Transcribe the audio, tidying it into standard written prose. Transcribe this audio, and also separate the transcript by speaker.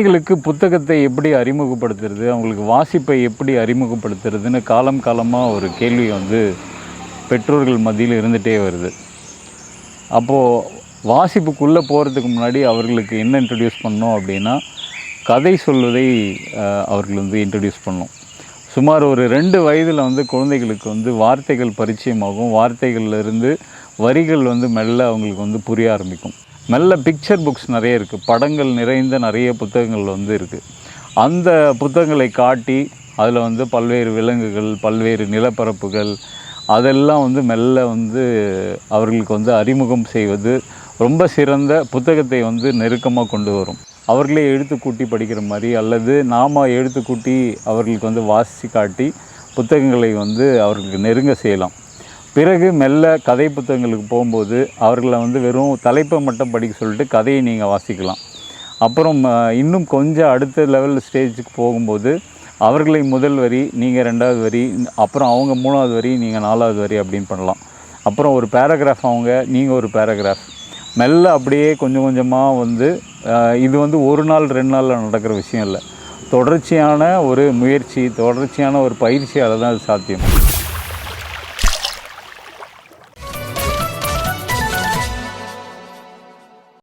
Speaker 1: குழந்தைகளுக்கு புத்தகத்தை எப்படி அறிமுகப்படுத்துறது, அவங்களுக்கு வாசிப்பை எப்படி அறிமுகப்படுத்துறதுன்னு காலம் காலமாக ஒரு கேள்வி பெற்றோர்கள் மத்தியில் இருந்துகிட்டே வருது. அப்போது வாசிப்புக்குள்ளே போகிறதுக்கு முன்னாடி அவர்களுக்கு என்ன இன்ட்ரடியூஸ் பண்ணோம் அப்படின்னா, கதை சொல்வதை அவர்கள் இன்ட்ரடியூஸ் பண்ணோம். சுமார் ஒரு 2 வயதில் குழந்தைகளுக்கு வார்த்தைகள் பரிச்சயமாகும். வார்த்தைகள்லேருந்து வரிகள் மெல்ல அவங்களுக்கு புரிய ஆரம்பிக்கும். மெல்ல பிக்சர் புக்ஸ் நிறைய இருக்குது, படங்கள் நிறைந்த நிறைய புத்தகங்கள் இருக்குது. அந்த புத்தகங்களை காட்டி அதில் பல்வேறு விலங்குகள், பல்வேறு நிலப்பரப்புகள் அதெல்லாம் மெல்ல அவர்களுக்கு அறிமுகம் செய்வது ரொம்ப சிறந்த புத்தகத்தை நெருக்கமாக கொண்டு வரும். அவர்களே எழுத்து கூட்டி படிக்கிற மாதிரி அல்லது நாம் எழுத்து கூட்டி அவர்களுக்கு வாசித்து காட்டி புத்தகங்களை அவர்களுக்கு நெருங்க செய்யலாம். பிறகு மெல்ல கதை புத்தகங்களுக்கு போகும்போது அவர்களை வெறும் தலைப்பை மட்டும் படிக்க சொல்லிட்டு கதையை நீங்கள் வாசிக்கலாம். அப்புறம் இன்னும் கொஞ்சம் அடுத்த லெவல் ஸ்டேஜுக்கு போகும்போது அவர்களை முதல் வரி, நீங்கள் 2வது வரி, அப்புறம் அவங்க 3வது வரி, நீங்கள் 4வது வரி அப்படின்னு பண்ணலாம். அப்புறம் ஒரு பேராகிராஃப் நீங்கள் ஒரு பேராகிராஃப் மெல்ல அப்படியே கொஞ்சம் கொஞ்சமாக இது ஒரு நாள் 2 நாளில் நடக்கிற விஷயம் இல்லை. தொடர்ச்சியான ஒரு முயற்சி, தொடர்ச்சியான ஒரு பயிற்சியால் தான் அது சாத்தியம்.